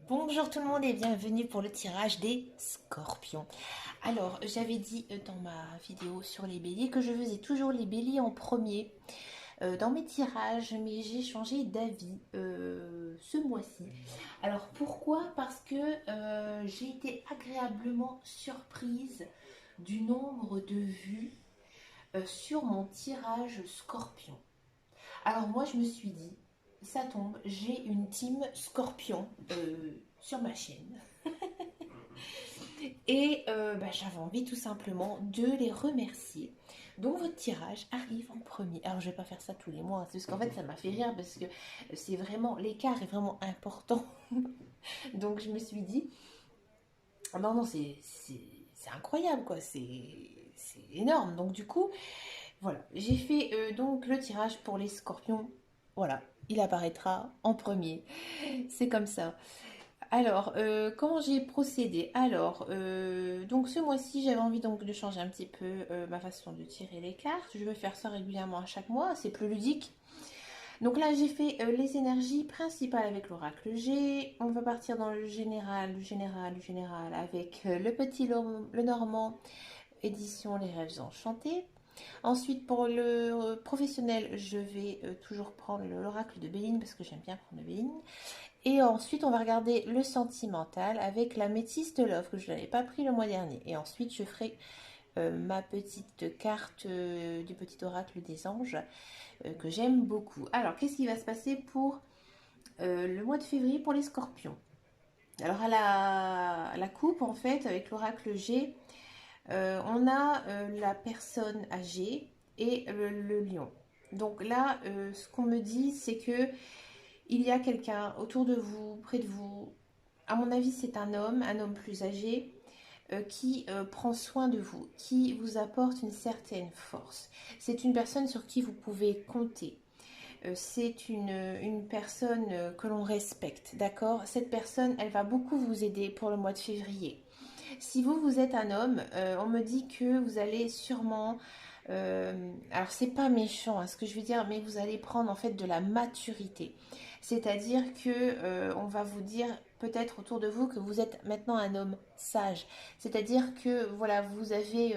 Bonjour tout le monde et bienvenue pour le tirage des scorpions. Alors, j'avais dit dans ma vidéo sur les béliers que je faisais toujours les béliers en premier dans mes tirages, mais j'ai changé d'avis ce mois-ci. Alors pourquoi? Parce que j'ai été agréablement surprise du nombre de vues sur mon tirage scorpion. Alors moi je me suis dit, ça tombe, j'ai une team scorpion sur ma chaîne. Et j'avais envie tout simplement de les remercier. Donc votre tirage arrive en premier. Alors je vais pas faire ça tous les mois, hein, parce qu'en fait ça m'a fait rire parce que c'est vraiment, l'écart est vraiment important. Donc je me suis dit, ah non, non, c'est incroyable quoi, c'est énorme. Donc du coup, voilà, j'ai fait donc le tirage pour les scorpions. Voilà, il apparaîtra en premier. C'est comme ça. Alors, comment j'ai procédé? Alors, donc ce mois-ci, j'avais envie donc de changer un petit peu ma façon de tirer les cartes. Je vais faire ça régulièrement à chaque mois, c'est plus ludique. Donc là, j'ai fait les énergies principales avec l'oracle G. On va partir dans le général avec le normand, édition Les Rêves Enchantés. Ensuite, pour le professionnel, je vais toujours prendre l'oracle de Béline parce que j'aime bien prendre de Béline. Et ensuite, on va regarder le sentimental avec la métisse de Love que je n'avais pas pris le mois dernier. Et ensuite, je ferai ma petite carte du petit oracle des anges que j'aime beaucoup. Alors, qu'est-ce qui va se passer pour le mois de février pour les scorpions? Alors, à la coupe, en fait, avec l'oracle G, on a la personne âgée et le lion. Donc là, ce qu'on me dit, c'est que il y a quelqu'un autour de vous, près de vous. À mon avis, c'est un homme plus âgé, qui prend soin de vous, qui vous apporte une certaine force. C'est une personne sur qui vous pouvez compter. C'est une personne que l'on respecte, d'accord? Cette personne, elle va beaucoup vous aider pour le mois de février. Si vous êtes un homme, on me dit que vous allez sûrement... alors c'est pas méchant hein, ce que je veux dire, mais vous allez prendre en fait de la maturité. C'est-à-dire que on va vous dire peut-être autour de vous que vous êtes maintenant un homme sage. C'est-à-dire que voilà, vous avez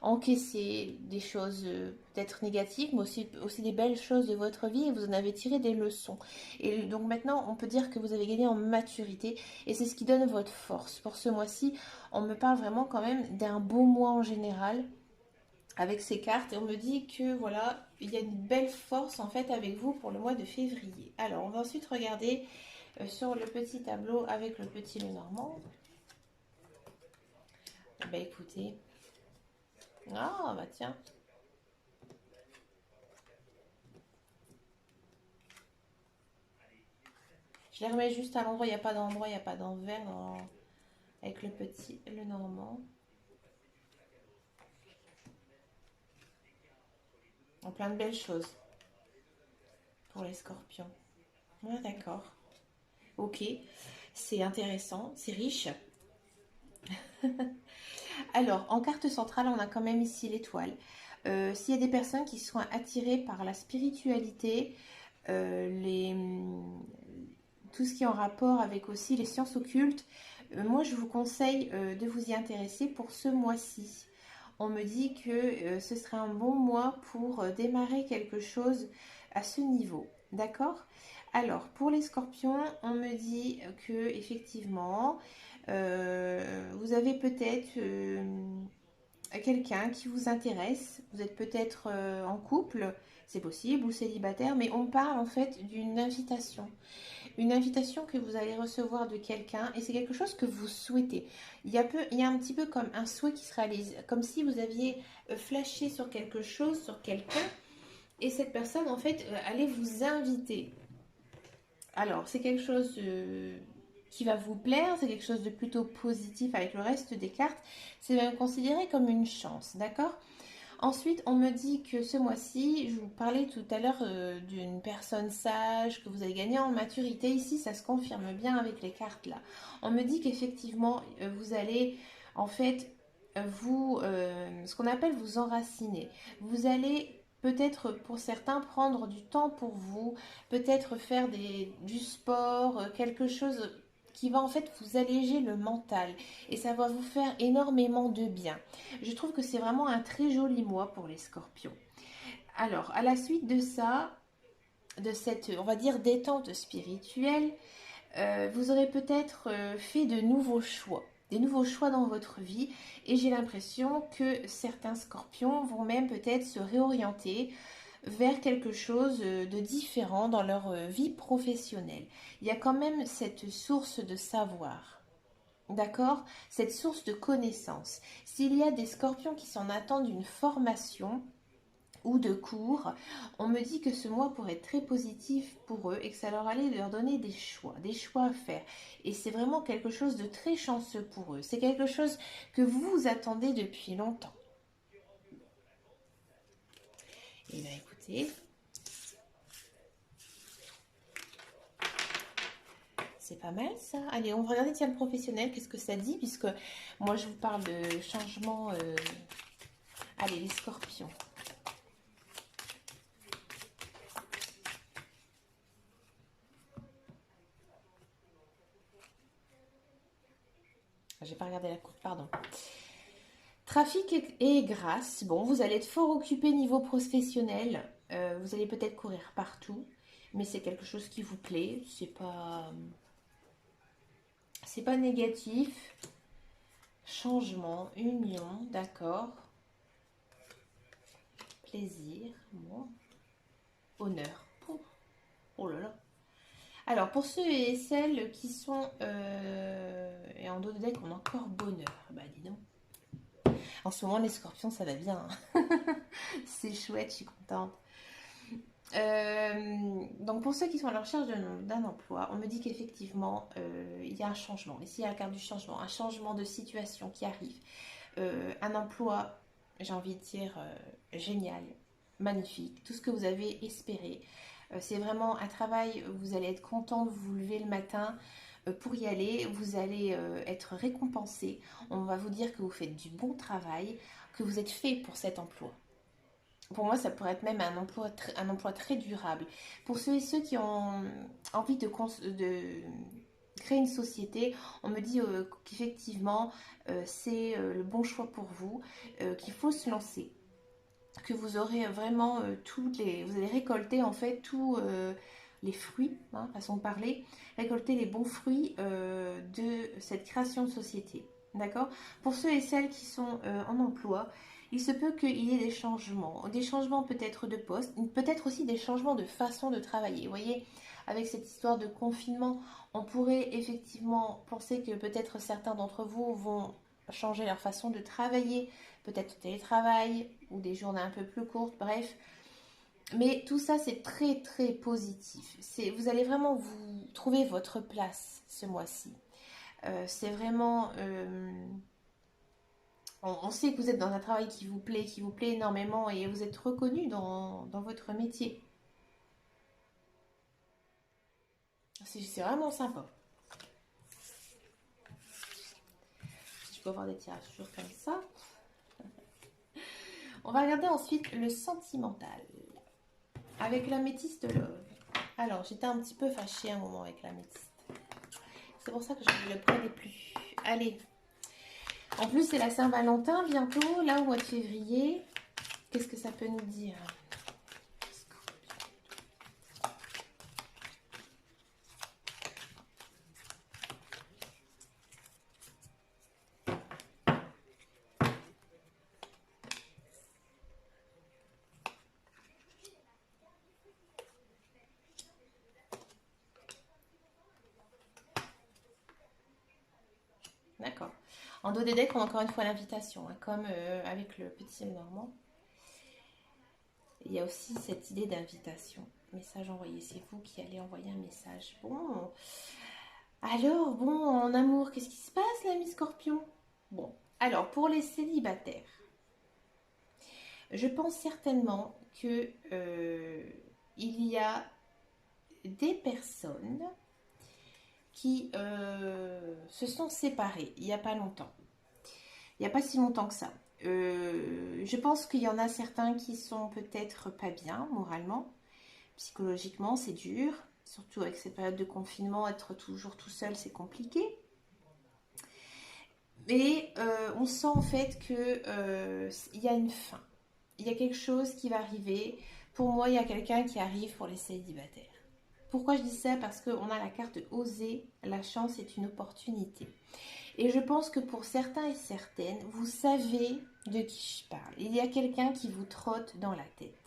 encaissé des choses peut-être négatives, mais aussi des belles choses de votre vie et vous en avez tiré des leçons. Et donc maintenant, on peut dire que vous avez gagné en maturité et c'est ce qui donne votre force. Pour ce mois-ci, on me parle vraiment quand même d'un beau mois en général avec ces cartes et on me dit que voilà, il y a une belle force en fait avec vous pour le mois de février. Alors, on va ensuite regarder sur le petit tableau avec le petit Lenormand. Bah écoutez, ah bah tiens, je les remets juste à l'endroit, il n'y a pas d'endroit, il n'y a pas d'envers avec le petit Lenormand. En plein de belles choses pour les scorpions. Ouais, d'accord. Ok, c'est intéressant, c'est riche. Alors, en carte centrale, on a quand même ici l'étoile. S'il y a des personnes qui sont attirées par la spiritualité, les, tout ce qui est en rapport avec aussi les sciences occultes, moi je vous conseille de vous y intéresser pour ce mois-ci. On me dit que ce serait un bon mois pour démarrer quelque chose à ce niveau. D'accord? Alors, pour les scorpions, on me dit que effectivement, vous avez peut-être quelqu'un qui vous intéresse. Vous êtes peut-être en couple, c'est possible, ou célibataire, mais on parle en fait d'une invitation. Une invitation que vous allez recevoir de quelqu'un et c'est quelque chose que vous souhaitez. Il y a un petit peu comme un souhait qui se réalise, comme si vous aviez flashé sur quelque chose, sur quelqu'un, et cette personne en fait allait vous inviter. Alors, c'est quelque chose qui va vous plaire, c'est quelque chose de plutôt positif avec le reste des cartes. C'est même considéré comme une chance, d'accord? Ensuite, on me dit que ce mois-ci, je vous parlais tout à l'heure d'une personne sage, que vous avez gagné en maturité. Ici, ça se confirme bien avec les cartes là. On me dit qu'effectivement, vous allez en fait ce qu'on appelle vous enraciner. Vous allez peut-être pour certains prendre du temps pour vous, peut-être faire du sport, quelque chose qui va en fait vous alléger le mental et ça va vous faire énormément de bien. Je trouve que c'est vraiment un très joli mois pour les scorpions. Alors, à la suite de ça, de cette, on va dire, détente spirituelle, vous aurez peut-être fait de nouveaux choix. Des nouveaux choix dans votre vie et j'ai l'impression que certains scorpions vont même peut-être se réorienter vers quelque chose de différent dans leur vie professionnelle. Il y a quand même cette source de savoir, d'accord? Cette source de connaissance. S'il y a des scorpions qui s'en attendent d'une formation ou de cours, on me dit que ce mois pourrait être très positif pour eux et que ça leur allait leur donner des choix à faire. Et c'est vraiment quelque chose de très chanceux pour eux. C'est quelque chose que vous attendez depuis longtemps. Et bien écoutez, c'est pas mal ça. Allez, on va regarder tiens le professionnel, qu'est-ce que ça dit, puisque moi je vous parle de changement. Allez, les scorpions. J'ai pas regardé la coupe, pardon. Trafic et grâce. Bon, vous allez être fort occupé niveau professionnel. Vous allez peut-être courir partout, mais c'est quelque chose qui vous plaît. C'est pas négatif. Changement, union, d'accord. Plaisir, bon. Honneur. Oh là là. Alors, pour ceux et celles qui sont... et en dos de deck, on a encore bonheur. Bah, dis donc. En ce moment, les scorpions, ça va bien. C'est chouette, je suis contente. Donc, pour ceux qui sont à la recherche d'un emploi, on me dit qu'effectivement, il y a un changement. Ici, il y a la carte du changement. Un changement de situation qui arrive. Un emploi, j'ai envie de dire, génial, magnifique. Tout ce que vous avez espéré. C'est vraiment un travail, vous allez être content de vous lever le matin pour y aller, vous allez être récompensé, on va vous dire que vous faites du bon travail, que vous êtes fait pour cet emploi. Pour moi, ça pourrait être même un emploi très durable. Pour ceux et ceux qui ont envie de créer une société, on me dit qu'effectivement, c'est le bon choix pour vous, qu'il faut se lancer, que vous aurez vraiment vous allez récolter en fait tous les fruits, hein, façon de parler, récolter les bons fruits de cette création de société. D'accord? Pour ceux et celles qui sont en emploi, il se peut qu'il y ait des changements peut-être de poste, peut-être aussi des changements de façon de travailler. Vous voyez, avec cette histoire de confinement, on pourrait effectivement penser que peut-être certains d'entre vous vont changer leur façon de travailler, peut-être télétravail ou des journées un peu plus courtes, bref. Mais tout ça, c'est très très positif. Vous allez vraiment vous trouver votre place ce mois-ci. C'est vraiment... on sait que vous êtes dans un travail qui vous plaît énormément et vous êtes reconnu dans votre métier. C'est vraiment sympa. Je peux avoir des tirages toujours comme ça. On va regarder ensuite le sentimental. Avec l'améthyste love. Alors, j'étais un petit peu fâchée un moment avec l'améthyste. C'est pour ça que je ne le prenais plus. Allez. En plus, c'est la Saint-Valentin bientôt, là au mois de février. Qu'est-ce que ça peut nous dire ? D'accord. En dos des decks, on a encore une fois l'invitation, hein, comme avec le petit normand. Il y a aussi cette idée d'invitation. Message envoyé, c'est vous qui allez envoyer un message. Bon, alors, bon, en amour, qu'est-ce qui se passe, l'ami Scorpion? Bon, alors, pour les célibataires, je pense certainement que il y a des personnes qui se sont séparées il n'y a pas longtemps. Il n'y a pas si longtemps que ça. Je pense qu'il y en a certains qui sont peut-être pas bien moralement, psychologiquement, c'est dur. Surtout avec cette période de confinement, être toujours tout seul, c'est compliqué. Et on sent en fait que il y a une fin. Il y a quelque chose qui va arriver. Pour moi, il y a quelqu'un qui arrive pour les célibataires. Pourquoi je dis ça? Parce qu'on a la carte de oser. La chance est une opportunité. Et je pense que pour certains et certaines, vous savez de qui je parle. Il y a quelqu'un qui vous trotte dans la tête.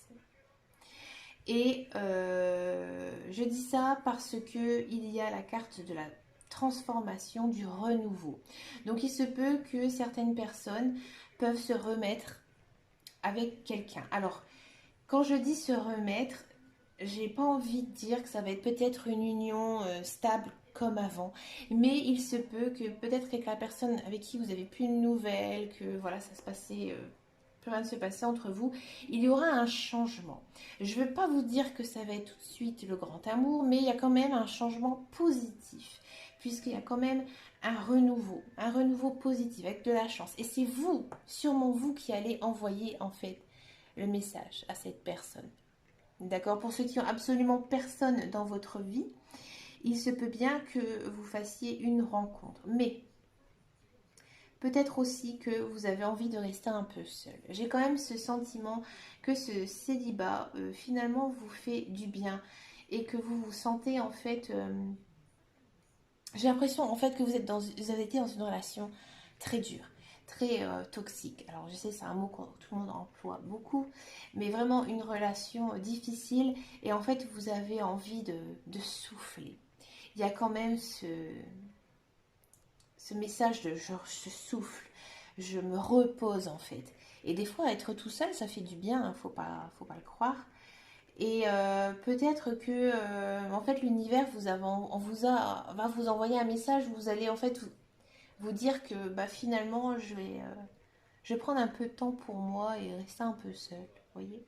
Et je dis ça parce que il y a la carte de la transformation, du renouveau. Donc il se peut que certaines personnes peuvent se remettre avec quelqu'un. Alors, quand je dis se remettre, j'ai pas envie de dire que ça va être peut-être une union stable comme avant, mais il se peut que peut-être avec la personne avec qui vous avez plus de nouvelles, que voilà, ça se passait, plus rien ne se passait entre vous, il y aura un changement. Je veux pas vous dire que ça va être tout de suite le grand amour, mais il y a quand même un changement positif, puisqu'il y a quand même un renouveau positif avec de la chance. Et c'est vous, sûrement vous, qui allez envoyer en fait le message à cette personne. D'accord? Pour ceux qui ont absolument personne dans votre vie, il se peut bien que vous fassiez une rencontre. Mais peut-être aussi que vous avez envie de rester un peu seul. J'ai quand même ce sentiment que ce célibat finalement vous fait du bien et que vous vous sentez en fait... j'ai l'impression en fait que vous avez été dans une relation très dure, très toxique. Alors je sais, c'est un mot que tout le monde emploie beaucoup, mais vraiment une relation difficile et en fait vous avez envie de souffler. Il y a quand même ce message de je souffle, je me repose en fait. Et des fois être tout seul ça fait du bien, hein, faut pas le croire. Et peut-être que en fait l'univers va vous envoyer un message où vous allez en fait vous dire que bah, finalement je vais prendre un peu de temps pour moi et rester un peu seule, vous voyez.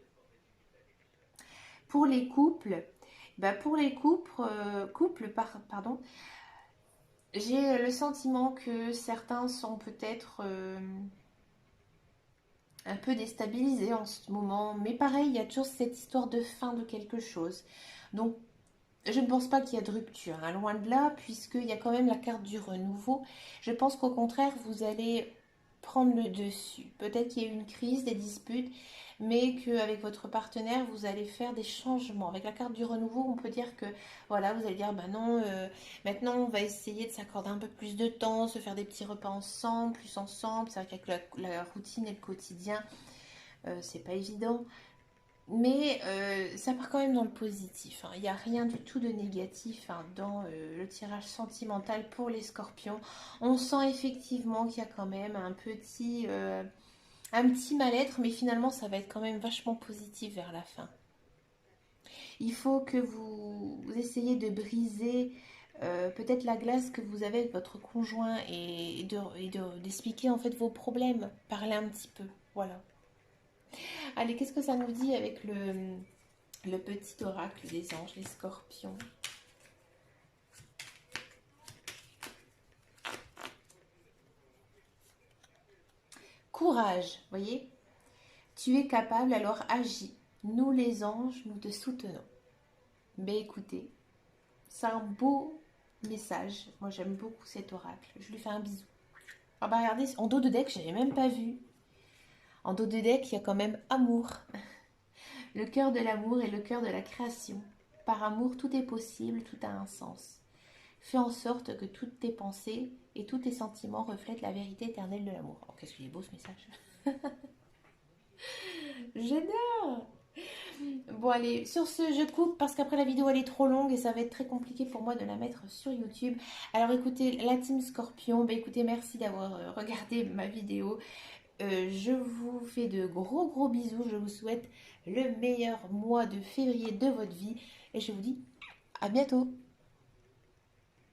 Pour les couples, bah, pour les pardon, j'ai le sentiment que certains sont peut-être un peu déstabilisés en ce moment, mais pareil, il y a toujours cette histoire de fin de quelque chose. Donc je ne pense pas qu'il y a de rupture, hein, loin de là, puisqu'il y a quand même la carte du renouveau. Je pense qu'au contraire, vous allez prendre le dessus. Peut-être qu'il y a eu une crise, des disputes, mais qu'avec votre partenaire, vous allez faire des changements. Avec la carte du renouveau, on peut dire que, voilà, vous allez dire, bah non, maintenant on va essayer de s'accorder un peu plus de temps, se faire des petits repas ensemble, plus ensemble. C'est vrai qu'avec la routine et le quotidien, c'est pas évident. Mais ça part quand même dans le positif, hein. Il n'y a rien du tout de négatif, hein, dans le tirage sentimental pour les scorpions. On sent effectivement qu'il y a quand même un petit mal-être, mais finalement ça va être quand même vachement positif vers la fin. Il faut que vous essayez de briser peut-être la glace que vous avez avec votre conjoint et d'expliquer en fait vos problèmes. Parler un petit peu, voilà. Allez, qu'est-ce que ça nous dit avec le petit oracle des anges, les scorpions? Courage, voyez? Tu es capable, alors agis. Nous les anges, nous te soutenons. Ben écoutez, c'est un beau message. Moi j'aime beaucoup cet oracle. Je lui fais un bisou. Ah bah regardez, en dos de deck, j'avais même pas vu. En dos de deck, il y a quand même amour. Le cœur de l'amour et le cœur de la création. Par amour, tout est possible, tout a un sens. Fais en sorte que toutes tes pensées et tous tes sentiments reflètent la vérité éternelle de l'amour. Oh, qu'est-ce qu'il est beau ce message. J'adore. Bon allez, sur ce, je coupe parce qu'après la vidéo elle est trop longue et ça va être très compliqué pour moi de la mettre sur YouTube. Alors écoutez, la team Scorpion, bah écoutez, merci d'avoir regardé ma vidéo. Je vous fais de gros bisous. Je vous souhaite le meilleur mois de février de votre vie. Et je vous dis à bientôt.